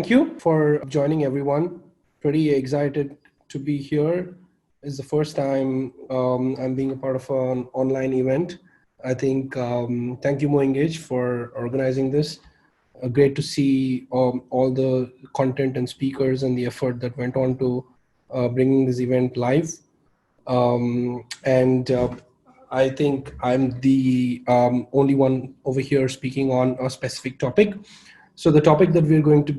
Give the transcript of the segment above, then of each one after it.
Thank you for joining, everyone. Pretty excited to be here. It's the first time I'm being a part of an online event. I think, thank you, MoEngage, for organizing this. Great to see all the content and speakers and the effort that went on to bringing this event live. And I think I'm the only one over here speaking on a specific topic. So the topic that we're going to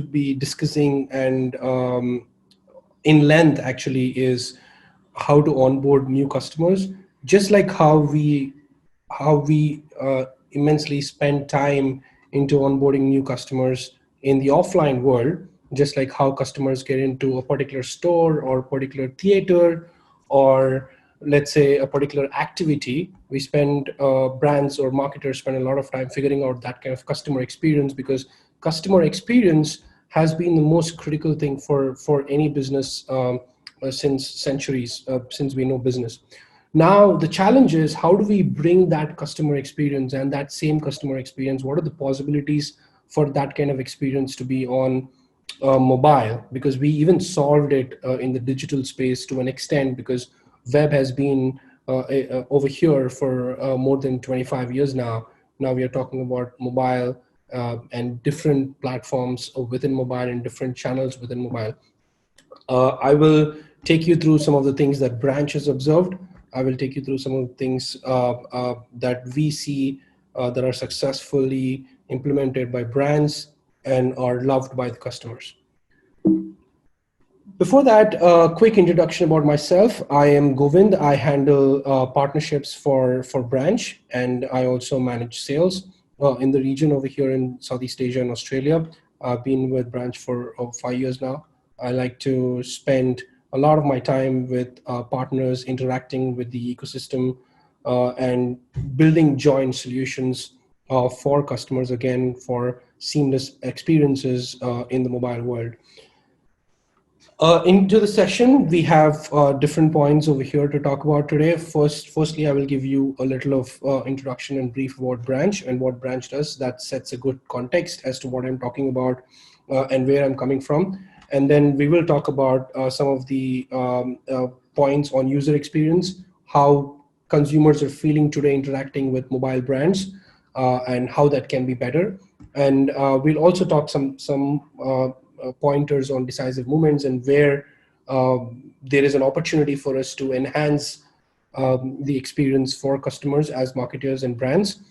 be discussing and in length actually is how to onboard new customers, just like how we immensely spend time into onboarding new customers in the offline world, just like how customers get into a particular store or particular theater or let's say a particular activity. We spend brands or marketers spend a lot of time figuring out that kind of customer experience, because customer experience has been the most critical thing for any business since centuries, since we know business. Now, the challenge is, how do we bring that customer experience and that same customer experience? What are the possibilities for that kind of experience to be on mobile? Because we even solved it in the digital space to an extent, because web has been over here for more than 25 years now. Now we are talking about mobile and different platforms within mobile and different channels within mobile. I will take you through some of the things that Branch has observed. I will take you through some of the things that we see that are successfully implemented by brands and are loved by the customers. Before that, a quick introduction about myself. I am Govind. I handle partnerships for Branch, and I also manage sales in the region over here in Southeast Asia and Australia. I've been with Branch for 5 years now. I like to spend a lot of my time with partners, interacting with the ecosystem and building joint solutions for customers, again, for seamless experiences in the mobile world. Into the session, we have different points over here to talk about today. Firstly, I will give you a little of introduction and brief about Branch and what Branch does. That sets a good context as to what I'm talking about and where I'm coming from. And then we will talk about some of the points on user experience, how consumers are feeling today interacting with mobile brands, and how that can be better. And we'll also talk some pointers on decisive movements and where there is an opportunity for us to enhance the experience for customers as marketers and brands.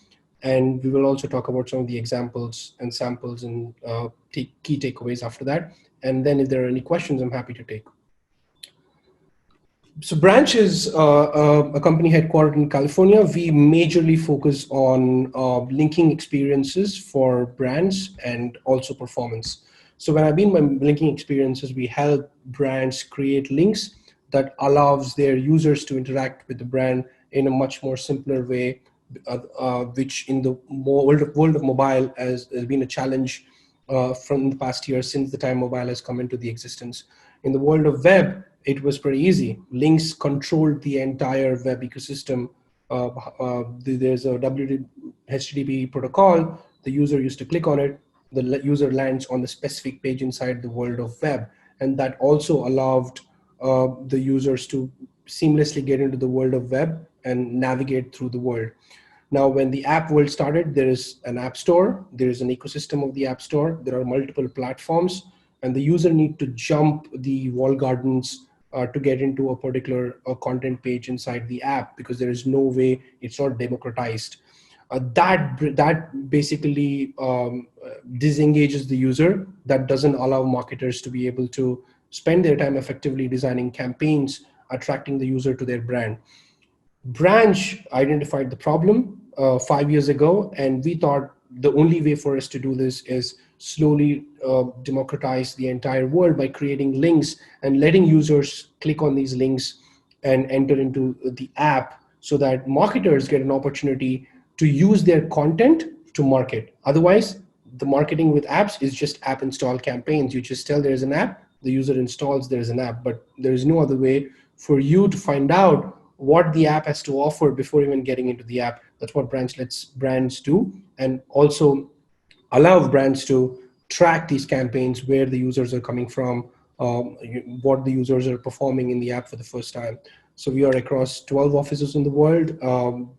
And we will also talk about some of the examples and samples and key takeaways after that. And then if there are any questions, I'm happy to take. So Branch is a company headquartered in California. We majorly focus on linking experiences for brands and also performance. So when I mean by linking experiences, we help brands create links that allows their users to interact with the brand in a much more simpler way, which in the world of mobile has been a challenge from the past year, since the time mobile has come into the existence. In the world of web, it was pretty easy. Links controlled the entire web ecosystem. There's a HTTP protocol. The user used to click on it. The user lands on the specific page inside the world of web. And that also allowed the users to seamlessly get into the world of web and navigate through the world. Now, when the app world started, there is an app store. There is an ecosystem of the app store. There are multiple platforms, and the user need to jump the wall gardens to get into a particular content page inside the app, because there is no way, it's not democratized. That basically disengages the user. That doesn't allow marketers to be able to spend their time effectively designing campaigns, attracting the user to their brand. Branch identified the problem 5 years ago, and we thought the only way for us to do this is slowly democratize the entire world by creating links and letting users click on these links and enter into the app, so that marketers get an opportunity to use their content to market. Otherwise, the marketing with apps is just app install campaigns. You just tell there's an app, the user installs, there's an app, but there is no other way for you to find out what the app has to offer before even getting into the app. That's what Branch lets brands do, and also allow brands to track these campaigns, where the users are coming from, what the users are performing in the app for the first time. So we are across 12 offices in the world.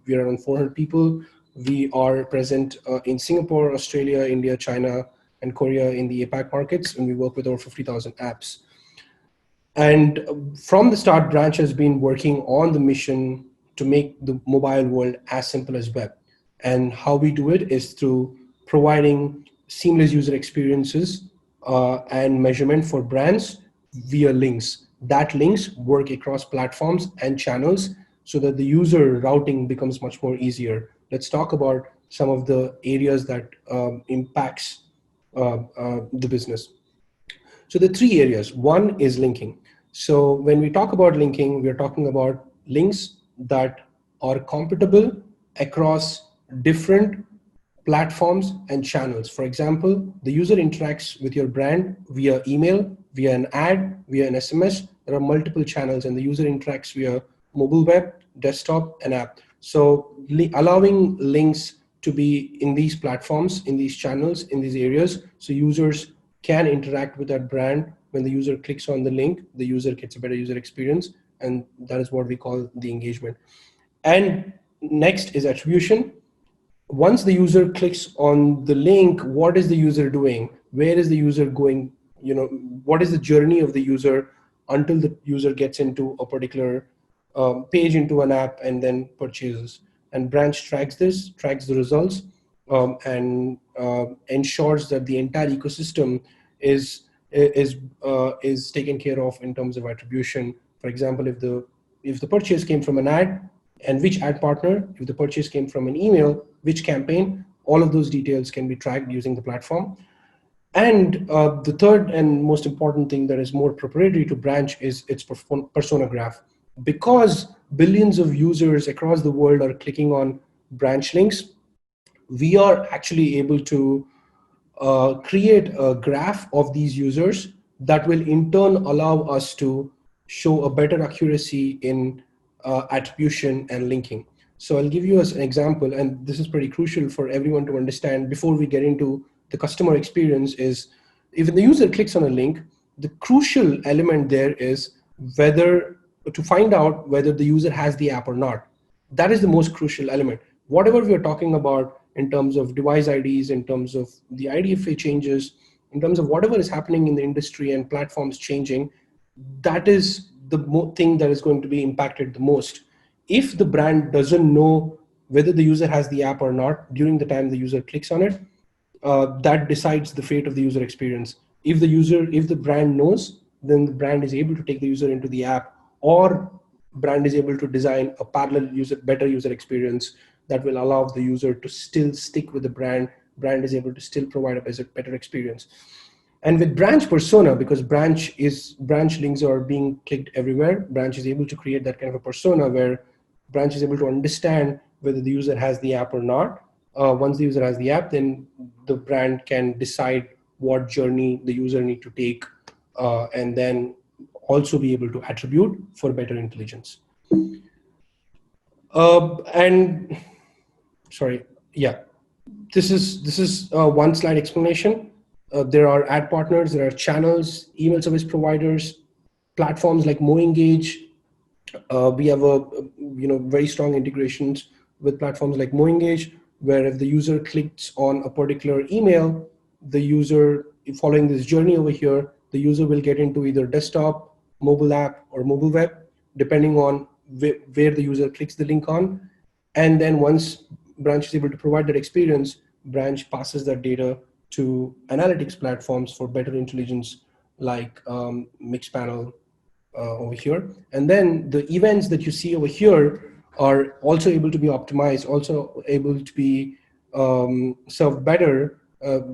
We are around 400 people. We are present in Singapore, Australia, India, China, and Korea in the APAC markets, and we work with over 50,000 apps. And from the start, Branch has been working on the mission to make the mobile world as simple as web. And how we do it is through providing seamless user experiences and measurement for brands via links. That links work across platforms and channels so that the user routing becomes much more easier. Let's talk about some of the areas that impacts the business. So the three areas. One is linking. So when we talk about linking, we're talking about links that are compatible across different platforms and channels. For example, the user interacts with your brand via email, via an ad, via an SMS. There are multiple channels, and the user interacts via mobile web, desktop, and app. So allowing links to be in these platforms, in these channels, in these areas, so users can interact with that brand. When the user clicks on the link, the user gets a better user experience, and that is what we call the engagement. And next is attribution. Once the user clicks on the link, what is the user doing? Where is the user going? What is the journey of the user until the user gets into a particular page, into an app, and then purchases? And Branch tracks this, tracks the results, and ensures that the entire ecosystem is taken care of in terms of attribution. For example, if the purchase came from an ad, and which ad partner, if the purchase came from an email, which campaign, all of those details can be tracked using the platform. And the third and most important thing that is more proprietary to Branch is its persona graph. Because billions of users across the world are clicking on Branch links, we are actually able to create a graph of these users that will in turn allow us to show a better accuracy in attribution and linking. So I'll give you as an example, and this is pretty crucial for everyone to understand before we get into the customer experience, is if the user clicks on a link, the crucial element there is whether to find out whether the user has the app or not. That is the most crucial element. Whatever we are talking about in terms of device IDs, in terms of the IDFA changes, in terms of whatever is happening in the industry and platforms changing, that is the thing that is going to be impacted the most. If the brand doesn't know whether the user has the app or not during the time the user clicks on it, that decides the fate of the user experience. If the brand knows, then the brand is able to take the user into the app, or brand is able to design a parallel better user experience that will allow the user to still stick with the brand. Brand is able to still provide a better experience. And with Branch persona, because Branch links are being clicked everywhere, Branch is able to create that kind of a persona where Branch is able to understand whether the user has the app or not. Once the user has the app, then the brand can decide what journey the user need to take, and then also be able to attribute for better intelligence. And sorry, yeah, this is one slide explanation. There are ad partners, there are channels, email service providers, platforms like MoEngage. We have very strong integrations with platforms like MoEngage, where if the user clicks on a particular email, the user, following this journey over here, the user will get into either desktop, mobile app, or mobile web, depending on where the user clicks the link on. And then once Branch is able to provide that experience, Branch passes that data to analytics platforms for better intelligence, like Mixpanel over here. And then the events that you see over here are also able to be optimized, also able to be served better with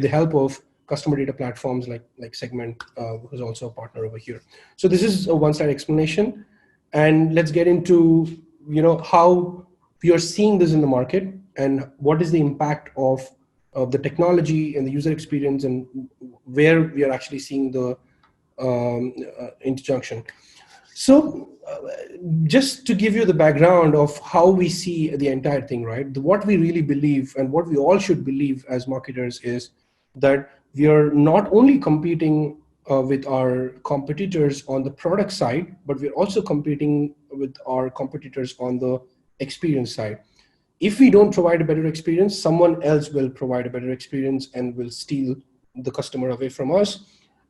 the help of customer data platforms like Segment, who's also a partner over here. So this is a one-slide explanation, and let's get into how we are seeing this in the market and what is the impact of the technology and the user experience, and where we are actually seeing the interjunction. So just to give you the background of how we see the entire thing, right? What we really believe and what we all should believe as marketers is that we are not only competing with our competitors on the product side, but we're also competing with our competitors on the experience side. If we don't provide a better experience, someone else will provide a better experience and will steal the customer away from us.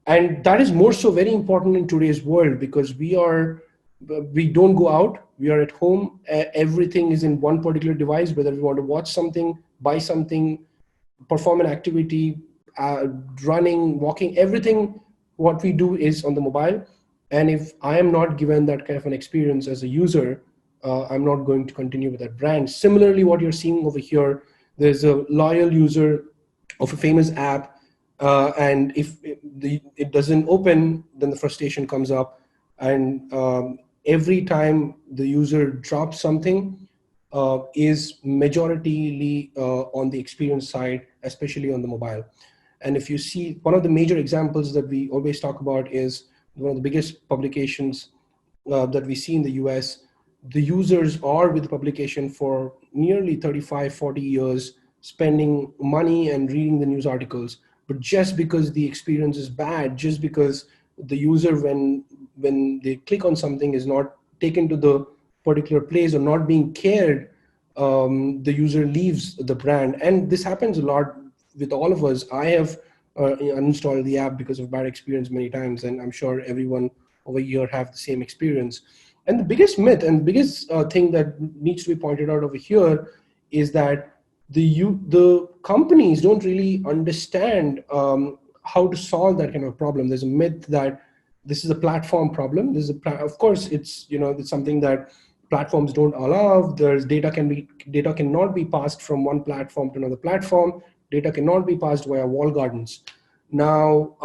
And that is more so very important in today's world, because we don't go out, we are at home, everything is in one particular device, whether we want to watch something, buy something, perform an activity, running, walking, everything what we do is on the mobile. And if I am not given that kind of an experience as a user, I'm not going to continue with that brand. Similarly, what you're seeing over here, there's a loyal user of a famous app, and if it doesn't open, then the frustration comes up. And every time the user drops something, is majoritarily on the experience side, especially on the mobile. And if you see, one of the major examples that we always talk about is one of the biggest publications that we see in the US. The users are with the publication for nearly 35, 40 years, spending money and reading the news articles. But just because the experience is bad, just because the user, when they click on something, is not taken to the particular place or not being cared, the user leaves the brand. And this happens a lot with all of us. I have uninstalled the app because of bad experience many times, and I'm sure everyone over here have the same experience. And the biggest myth and biggest thing that needs to be pointed out over here is that the companies don't really understand how to solve that kind of problem. There's a myth that this is a platform problem. Of course, it's something that platforms don't allow. There's data cannot be passed from one platform to another platform. Data cannot be passed via wall gardens. Now,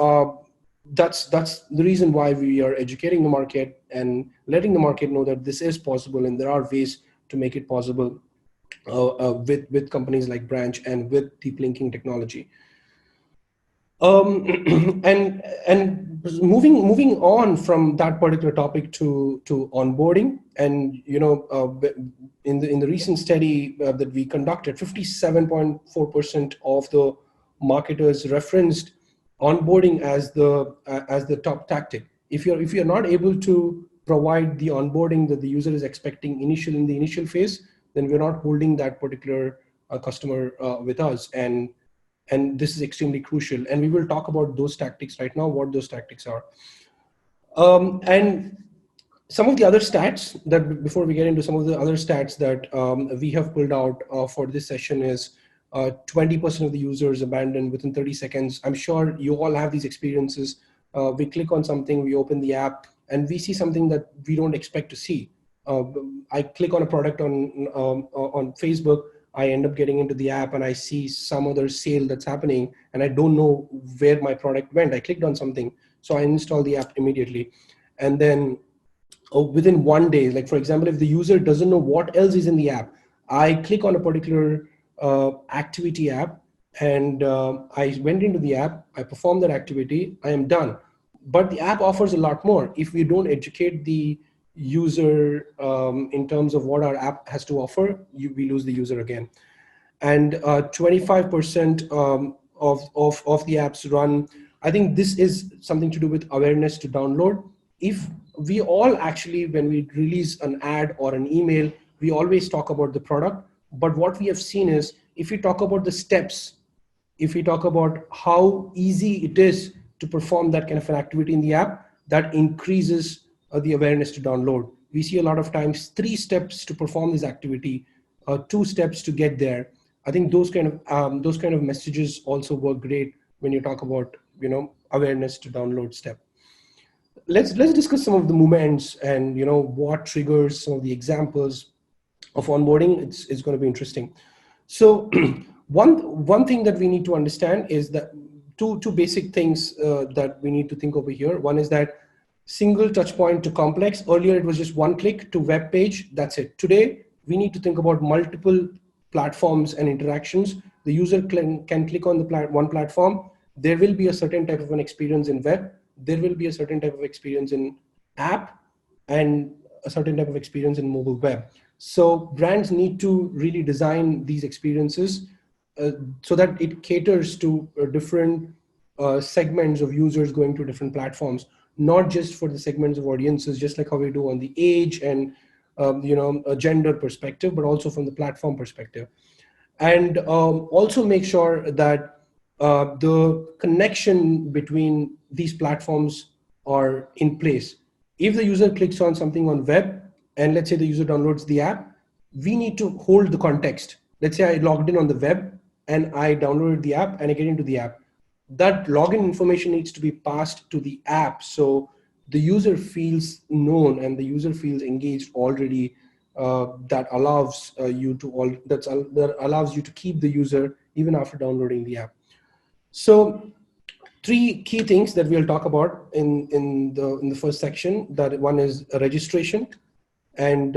that's the reason why we are educating the market and letting the market know that this is possible, and there are ways to make it possible with companies like Branch and with deep linking technology. And moving on from that particular topic to onboarding, and in the recent study that we conducted, 57.4% of the marketers referenced onboarding as the top tactic. If you're not able to provide the onboarding that the user is expecting in the initial phase, then we're not holding that particular customer with us. And this is extremely crucial. And we will talk about those tactics right now, what those tactics are. And some of the other stats that, before we get into some of the other stats that we have pulled out for this session, is 20% of the users abandon within 30 seconds. I'm sure you all have these experiences. We click on something, we open the app, and we see something that we don't expect to see. I click on a product on Facebook, I end up getting into the app and I see some other sale that's happening, and I don't know where my product went. I clicked on something, so I install the app immediately. And then within 1 day, like for example, if the user doesn't know what else is in the app, I click on a particular activity app, and I went into the app, I performed that activity, I am done. But the app offers a lot more. If we don't educate the user in terms of what our app has to offer, we lose the user again. And 25% of the apps run. I think this is something to do with awareness to download. If we all actually, when we release an ad or an email, we always talk about the product. But what we have seen is, if we talk about the steps, if we talk about how easy it is to perform that kind of an activity in the app, that increases the awareness to download. We see a lot of times 3 steps to perform this activity, 2 steps to get there. I think those kind of messages also work great when you talk about awareness to download step. Let's discuss some of the moments and what triggers some of the examples of onboarding. It's going to be interesting. So one thing that we need to understand is that two basic things that we need to think over here. One is that single touch point to complex. Earlier, it was just one click to web page. That's it. Today, we need to think about multiple platforms and interactions. The user can click on the one platform. There will be a certain type of an experience in web. There will be a certain type of experience in app. and a certain type of experience in mobile web. So brands need to really design these experiences so that it caters to different segments of users going to different platforms, not just for the segments of audiences, just like how we do on the age and a gender perspective, but also from the platform perspective. And also make sure that the connection between these platforms are in place. If the user clicks on something on web, and let's say the user downloads the app, we need to hold the context. Let's say I logged in on the web and I downloaded the app and I get into the app. That login information needs to be passed to the app, so the user feels known and the user feels engaged already. That allows that allows you to keep the user even after downloading the app. So three key things that we'll talk about in the first section. That one is a registration, and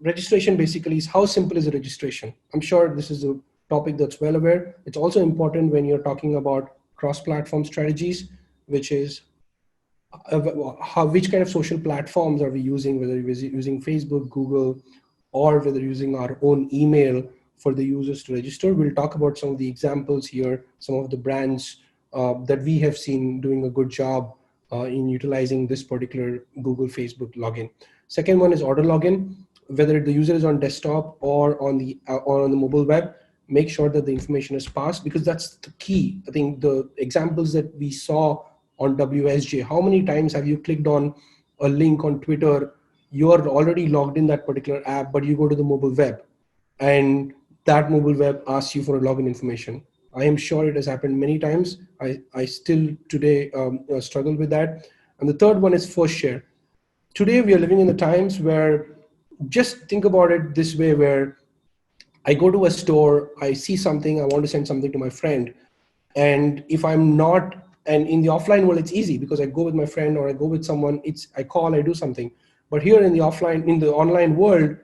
registration basically is how simple is a registration. I'm sure this is a topic that's well aware. It's also important when you're talking about cross-platform strategies, which is which kind of social platforms are we using, whether we're using Facebook, Google, or whether using our own email for the users to register. We'll talk about some of the examples here, some of the brands that we have seen doing a good job in utilizing this particular Google, Facebook login. Second one is order login. Whether the user is on desktop or on the mobile web, make sure that the information is passed, because that's the key. I think the examples that we saw on WSJ, how many times have you clicked on a link on Twitter, you are already logged in that particular app, but you go to the mobile web and that mobile web asks you for a login information. I am sure it has happened many times. I still today struggle with that. And the third one is first share. Today we are living in the times where, just think about it this way, where I go to a store, I see something, I want to send something to my friend. And if I'm not, and in the offline world, it's easy because I go with my friend or I go with someone, I call, I do something. But here in the online world,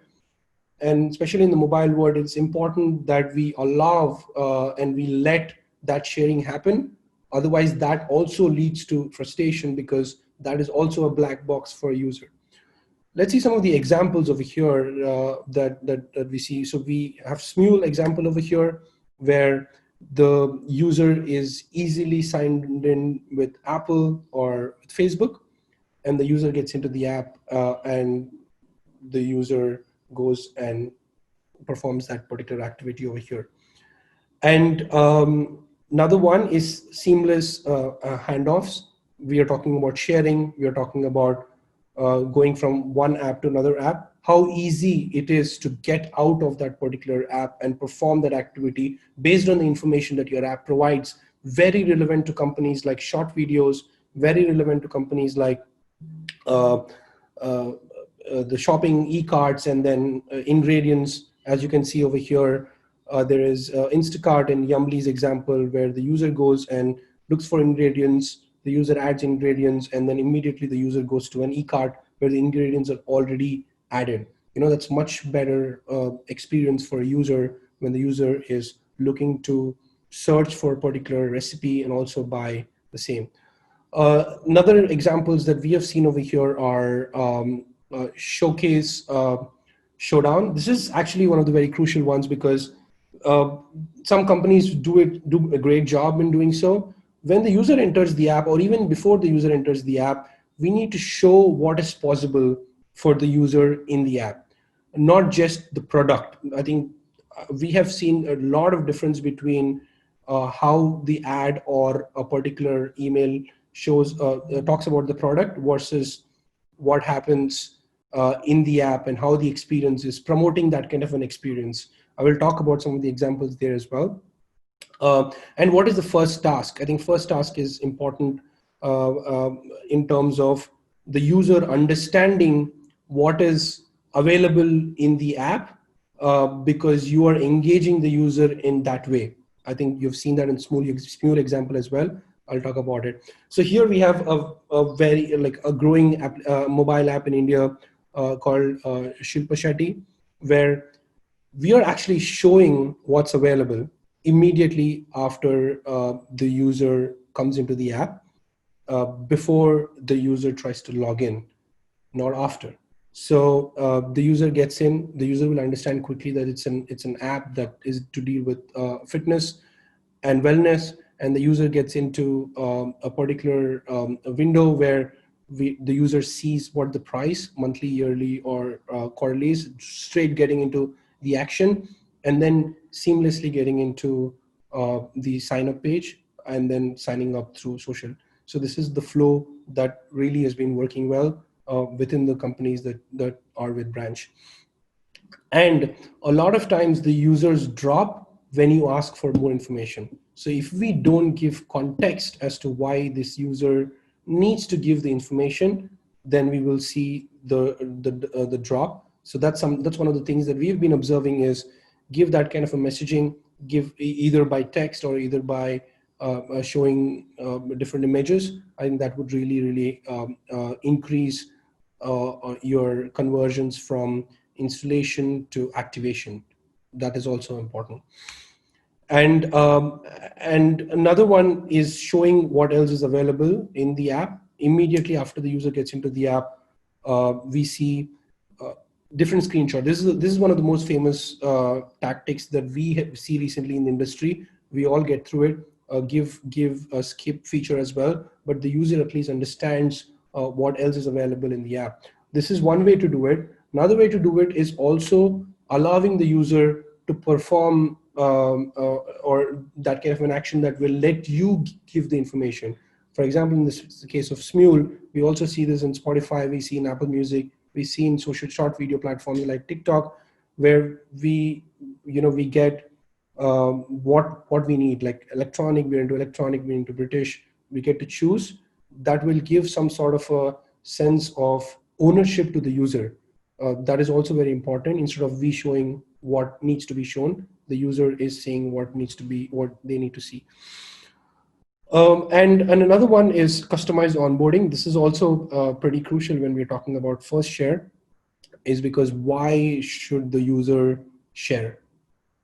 and especially in the mobile world, it's important that we allow and we let that sharing happen. Otherwise, that also leads to frustration, because that is also a black box for a user. Let's see some of the examples over here that we see. So we have Smule example over here, where the user is easily signed in with Apple or with Facebook, and the user gets into the app and the user goes and performs that particular activity over here. And another one is seamless handoffs. We are talking about sharing. We are talking about going from one app to another app, how easy it is to get out of that particular app and perform that activity based on the information that your app provides. Very relevant to companies like short videos, very relevant to companies like the shopping e-carts, and then ingredients. As you can see over here, there is Instacart and Yummly's example, where the user goes and looks for ingredients, the user adds ingredients, and then immediately the user goes to an e-cart where the ingredients are already added. That's much better experience for a user when the user is looking to search for a particular recipe and also buy the same. Another examples that we have seen over here are Showcase Showdown. This is actually one of the very crucial ones, because some companies do a great job in doing so. When the user enters the app, or even before the user enters the app, we need to show what is possible for the user in the app, not just the product. I think we have seen a lot of difference between how the ad or a particular email shows talks about the product versus what happens in the app and how the experience is promoting that kind of an experience. I will talk about some of the examples there as well. And what is the first task? I think first task is important in terms of the user understanding what is available in the app, because you are engaging the user in that way. I think you've seen that in Smule example as well. I'll talk about it. So here we have a very a growing app, mobile app in India called Shilpa Shetty, where we are actually showing what's available immediately after the user comes into the app, before the user tries to log in. not after. So the user gets in, the user will understand quickly that it's an app that is to deal with fitness and wellness, and the user gets into a particular a window where the user sees what the price, monthly, yearly, or quarterly is, straight getting into the action, and then seamlessly getting into the sign up page, and then signing up through social. So this is the flow that really has been working well within the companies that are with Branch. And a lot of times the users drop when you ask for more information. So if we don't give context as to why this user needs to give the information, then we will see the drop. So that's one of the things that we've been observing is give that kind of a messaging, give either by text or either by showing different images. I think that would really increase your conversions from installation to activation. That is also important. And another one is showing what else is available in the app. Immediately after the user gets into the app, we see different screenshots. This is one of the most famous tactics that we see recently in the industry. We all get through it. Give a skip feature as well, but the user at least understands what else is available in the app. This is one way to do it. Another way to do it is also allowing the user to perform or that kind of an action that will let you give the information. For example, in this case of Smule, we also see this in Spotify, we see in Apple Music, we see in social short video platforms like TikTok, where we get what we need, like electronic, we're into electronic, we're into British, we get to choose. That will give some sort of a sense of ownership to the user. That is also very important. Instead of we showing what needs to be shown, the user is saying what they need to see. And another one is customized onboarding. This is also pretty crucial when we're talking about first share, is because why should the user share?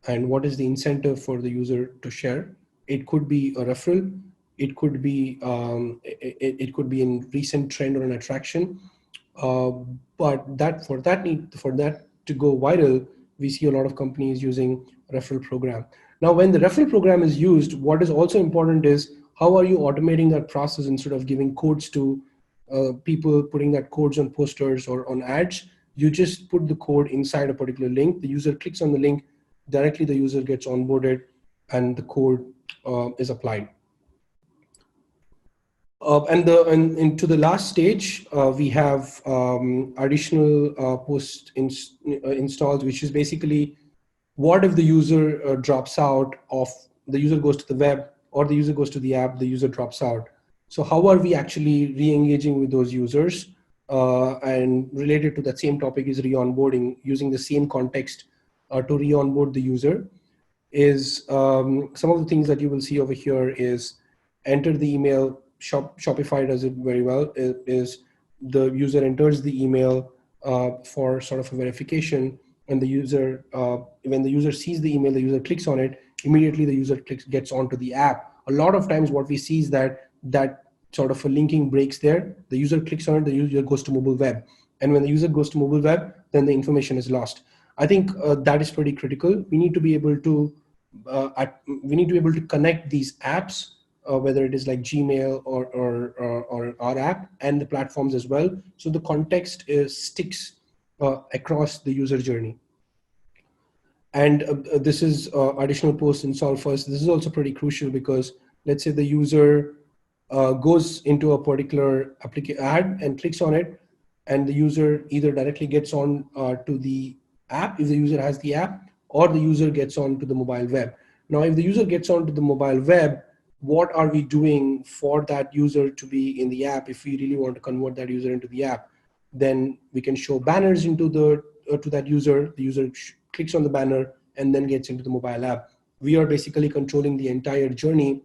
And what is the incentive for the user to share? It could be a referral. It could be it could be in recent trend or an attraction. But for that to go viral, we see a lot of companies using referral program. Now, when the referral program is used, what is also important is how are you automating that process instead of giving codes to people, putting that codes on posters or on ads. You just put the code inside a particular link. The user clicks on the link, directly the user gets onboarded, and the code is applied. And into the last stage, we have additional post installs, which is basically what if the user drops out of, the user goes to the web or the user goes to the app, the user drops out. So how are we actually re-engaging with those users? And related to that same topic is re-onboarding, using the same context to re-onboard the user. Is some of the things that you will see over here is enter the email. Shopify does it very well. Is the user enters the email for sort of a verification, and the user, when the user sees the email, the user clicks on it, immediately the user gets onto the app. A lot of times what we see is that sort of a linking breaks there. The user clicks on it, the user goes to mobile web. And when the user goes to mobile web, then the information is lost. I think that is pretty critical. We need to be able to connect these apps, whether it is like Gmail or our app and the platforms as well. So the context sticks across the user journey. And this is additional post install first. This is also pretty crucial because let's say the user goes into a particular ad and clicks on it, and the user either directly gets on to the app if the user has the app, or the user gets on to the mobile web. Now, if the user gets onto the mobile web, what are we doing for that user to be in the app? If we really want to convert that user into the app, then we can show banners into to that user. The user clicks on the banner and then gets into the mobile app. We are basically controlling the entire journey,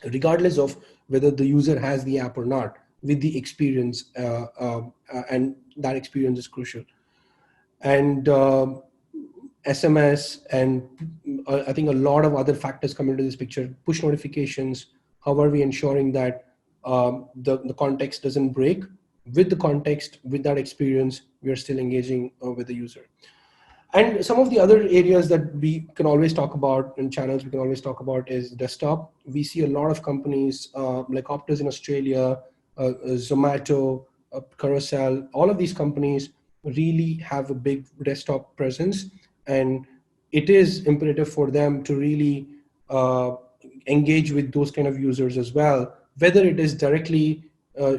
regardless of whether the user has the app or not, with the experience, and that experience is crucial. And SMS, and I think a lot of other factors come into this picture. Push notifications. How are we ensuring that the context doesn't break? with the context, with that experience, we are still engaging with the user. And some of the other areas that we can always talk about and channels we can always talk about is desktop. We see a lot of companies like Optus in Australia, Zomato, Carousel, all of these companies really have a big desktop presence. And it is imperative for them to really engage with those kind of users as well, whether it is directly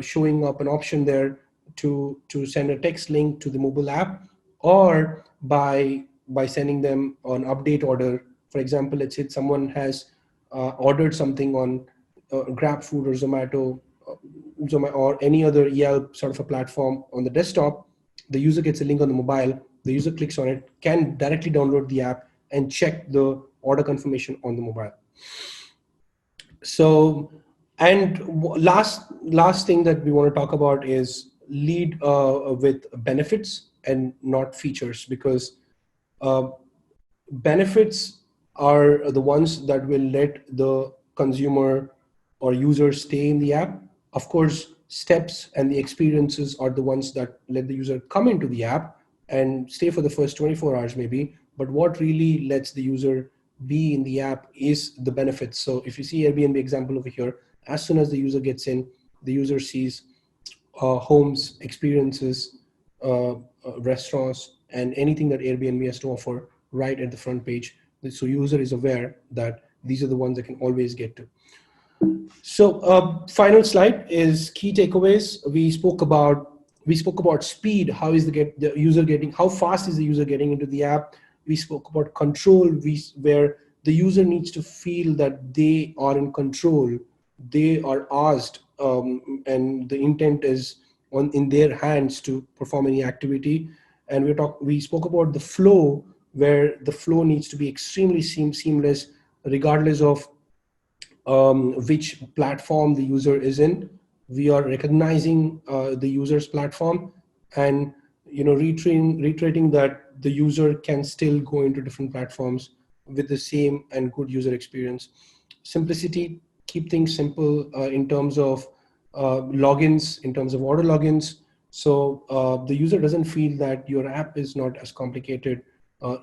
showing up an option there to send a text link to the mobile app, or by sending them an update order. For example, let's say someone has ordered something on Grab Food or Zomato, or any other Yelp sort of a platform on the desktop. The user gets a link on the mobile, the user clicks on it, can directly download the app and check the order confirmation on the mobile. So, and last thing that we want to talk about is lead with benefits and not features, because uh, benefits are the ones that will let the consumer or user stay in the app. Of course, steps and the experiences are the ones that let the user come into the app and stay for the first 24 hours maybe. But what really lets the user be in the app is the benefits. So if you see Airbnb example over here, as soon as the user gets in, the user sees homes, experiences, restaurants, and anything that Airbnb has to offer right at the front page. So user is aware that these are the ones they can always get to. So final slide is key takeaways. We spoke about speed. How is the user getting? How fast is the user getting into the app? We spoke about control, where the user needs to feel that they are in control. They are asked, and the intent is in their hands to perform any activity. And we spoke about the flow, where the flow needs to be extremely seamless, regardless of which platform the user is in. We are recognizing the user's platform, and reiterating that the user can still go into different platforms with the same and good user experience. Simplicity, keep things simple in terms of logins, in terms of order logins, so the user doesn't feel that your app is not as complicated,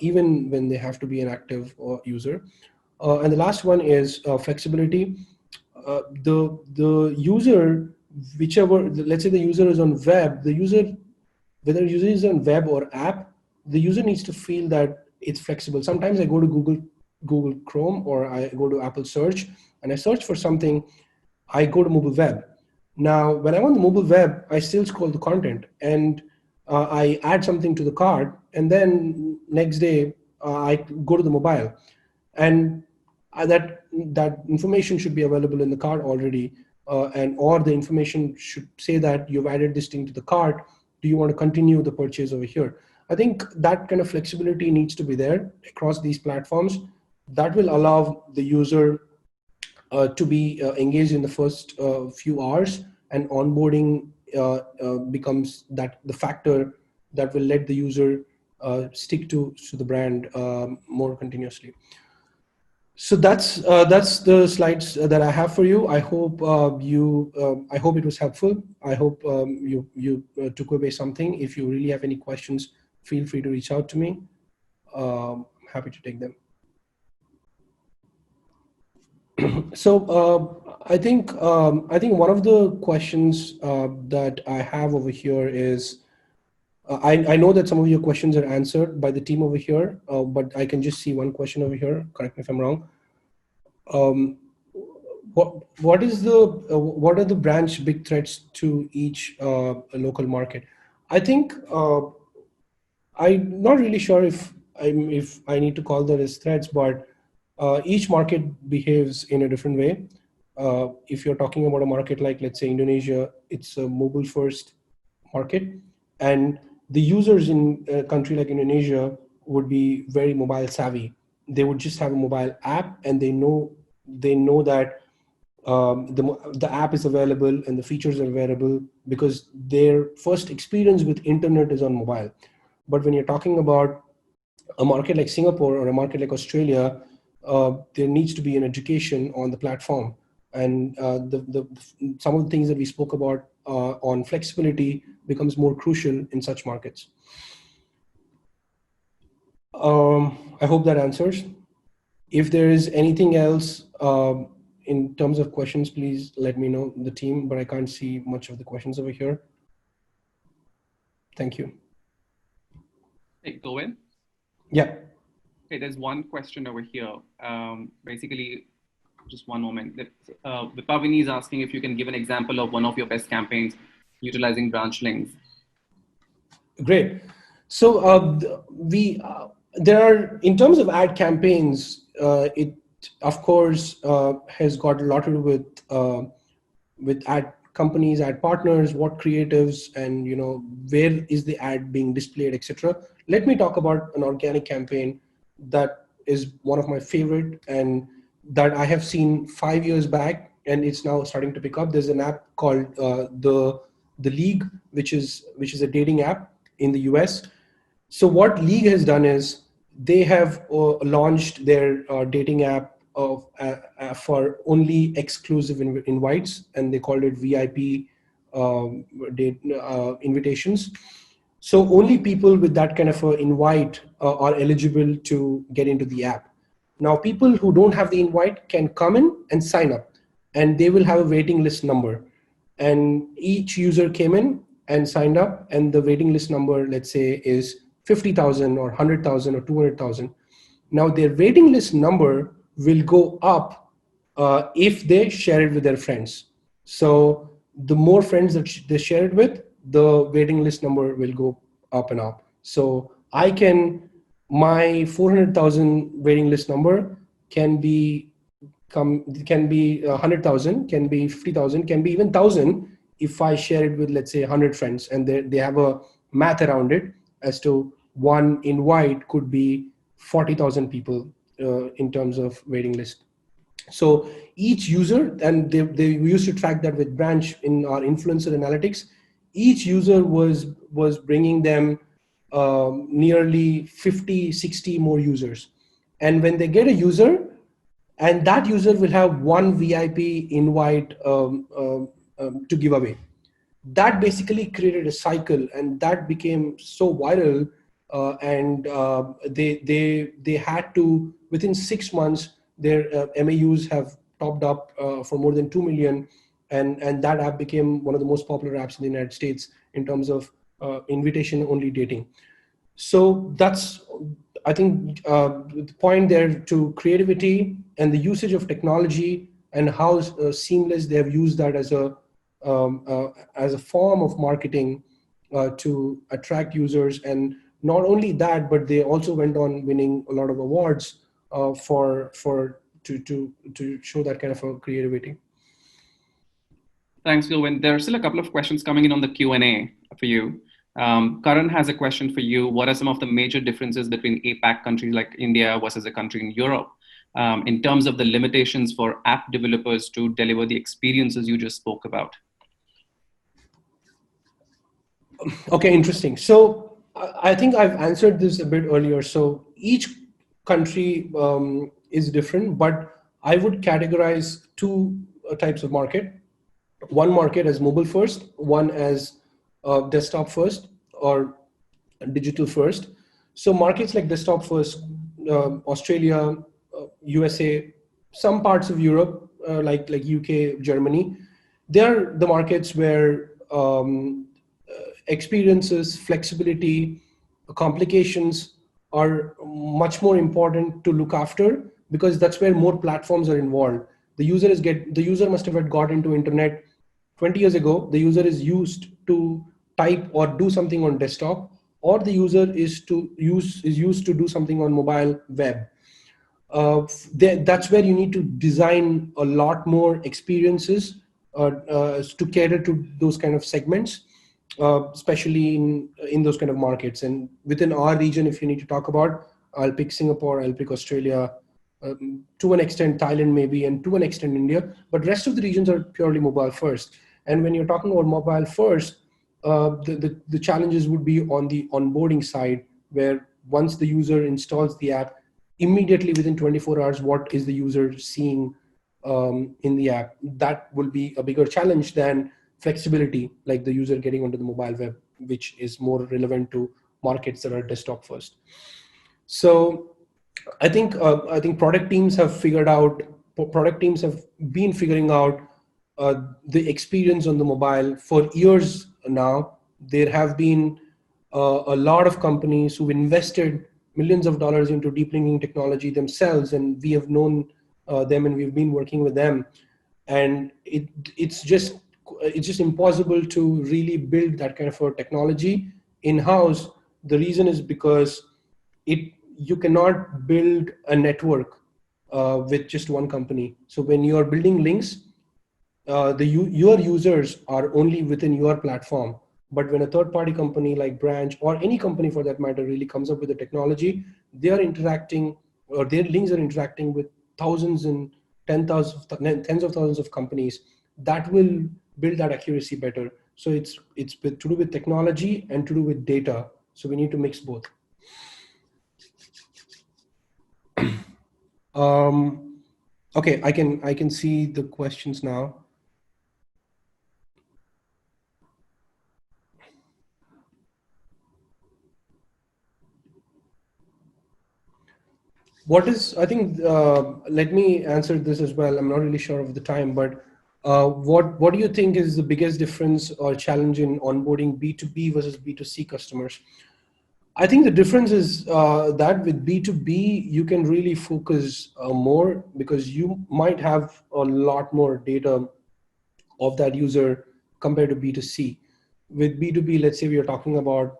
even when they have to be an active user. And the last one is flexibility. The user, let's say the user is on web, whether the user is on web or app, the user needs to feel that it's flexible. Sometimes I go to Google Chrome, or I go to Apple search and I search for something, I go to mobile web. Now, when I'm on the mobile web, I still scroll the content, and I add something to the cart, and then next day I go to the mobile, and that information should be available in the cart already, or the information should say that you've added this thing to the cart. Do you want to continue the purchase over here? I think that kind of flexibility needs to be there across these platforms. That will allow the user to be engaged in the first few hours, and onboarding becomes the factor that will let the user stick to the brand more continuously. So that's the slides that I have for you. I hope I hope it was helpful. I hope you took away something. If you really have any questions, feel free to reach out to me. I'm happy to take them. So I think one of the questions that I have over here is, I know that some of your questions are answered by the team over here, but I can just see one question over here. Correct me if I'm wrong. What are the branch big threats to each local market? I think I'm not really sure if I need to call that as threats, but each market behaves in a different way. If you're talking about a market like, let's say, Indonesia, it's a mobile first market, and the users in a country like Indonesia would be very mobile savvy. They would just have a mobile app, and they know that the app is available and the features are available because their first experience with internet is on mobile. But when you're talking about a market like Singapore or a market like Australia, there needs to be an education on the platform. And some of the things that we spoke about on flexibility becomes more crucial in such markets. I hope that answers. If there is anything else in terms of questions, please let me know, the team, but I can't see much of the questions over here. Thank you. Hey, Govind? Yeah. Okay, there's one question over here. Basically, just one moment. Vipavini is asking if you can give an example of one of your best campaigns utilizing branch links. Great. So there are, in terms of ad campaigns, it of course has got a lot to do with ad companies, ad partners, what creatives, and where is the ad being displayed, etc. Let me talk about an organic campaign that is one of my favorite and that I have seen 5 years back, and it's now starting to pick up. There's an app called the League, which is a dating app in the US. So what League has done is they have launched their dating app for only exclusive invites, and they called it VIP invitations. So only people with that kind of an invite are eligible to get into the app. Now, people who don't have the invite can come in and sign up, and they will have a waiting list number. And each user came in and signed up, and the waiting list number, let's say, is 50,000 or 100,000 or 200,000. Now, their waiting list number will go up if they share it with their friends. So the more friends that they share it with, the waiting list number will go up and up. So my 400,000 waiting list number can be 100,000, can be 50,000, can be even 1,000 if I share it with, let's say, 100 friends, and they have a math around it as to one invite could be 40,000 people in terms of waiting list. So each user, and they used to track that with Branch in our influencer analytics, each user was bringing them nearly 50, 60 more users. And when they get a user, and that user will have one VIP invite to give away. That basically created a cycle, and that became so viral. And they had to, within 6 months, their MAUs have topped up for more than 2 million, and that app became one of the most popular apps in the United States in terms of invitation-only dating. So that's, I think, the point there to creativity and the usage of technology and how seamless they have used that as a form of marketing to attract users. And not only that, but they also went on winning a lot of awards to show that kind of a creativity. Thanks, Govind. There are still a couple of questions coming in on the Q&A for you. Karan has a question for you. What are some of the major differences between APAC countries like India versus a country in Europe in terms of the limitations for app developers to deliver the experiences you just spoke about? Okay, interesting. So I think I've answered this a bit earlier. So each country is different, but I would categorize two types of market. One market as mobile first, one as desktop first or digital first. So markets like desktop first, Australia, USA, some parts of Europe, like UK, Germany, they are the markets where experiences, flexibility, complications are much more important to look after, because that's where more platforms are involved. The user must have got into internet 20 years ago. The user is used to type or do something on desktop, or the user is used to do something on mobile web. That's where you need to design a lot more experiences to cater to those kind of segments, especially in those kind of markets. And within our region, if you need to talk about, I'll pick Singapore, I'll pick Australia, to an extent Thailand maybe, and to an extent India, but rest of the regions are purely mobile first. And when you're talking about mobile first, the challenges would be on the onboarding side, where once the user installs the app, immediately within 24 hours, what is the user seeing in the app? That will be a bigger challenge than flexibility, like the user getting onto the mobile web, which is more relevant to markets that are desktop first. So I think product teams have been figuring out the experience on the mobile for years now. There have been a lot of companies who've invested millions of dollars into deep linking technology themselves, and we have known them, and we've been working with them. And it's just impossible to really build that kind of a technology in-house. The reason is because you cannot build a network with just one company. So when you are building links, your users are only within your platform. But when a third-party company like Branch, or any company for that matter, really comes up with the technology, they are interacting, or their links are interacting with thousands and tens of thousands of companies that will build that accuracy better. So it's to do with technology and to do with data. So we need to mix both. Okay, I can see the questions now. Let me answer this as well. I'm not really sure of the time, but what do you think is the biggest difference or challenge in onboarding B2B versus B2C customers? I think the difference is that with B2B, you can really focus more, because you might have a lot more data of that user compared to B2C. With B2B, let's say we are talking about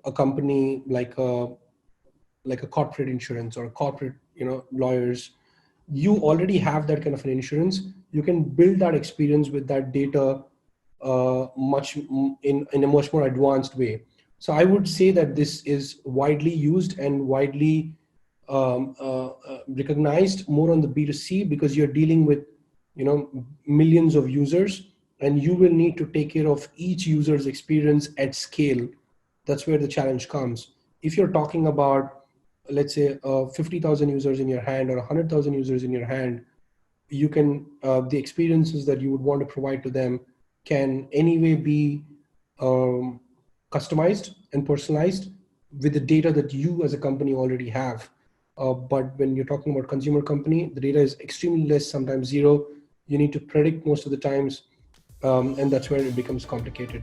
a company like a corporate insurance or corporate, lawyers. You already have that kind of an insurance. You can build that experience with that data in a much more advanced way. So I would say that this is widely used and widely recognized more on the B2C, because you're dealing with millions of users, and you will need to take care of each user's experience at scale. That's where the challenge comes. If you're talking about, let's say, 50,000 users in your hand or 100,000 users in your hand, you can the experiences that you would want to provide to them can anyway be customized and personalized with the data that you as a company already have. But when you're talking about consumer company, the data is extremely less, sometimes zero. You need to predict most of the times, and that's where it becomes complicated.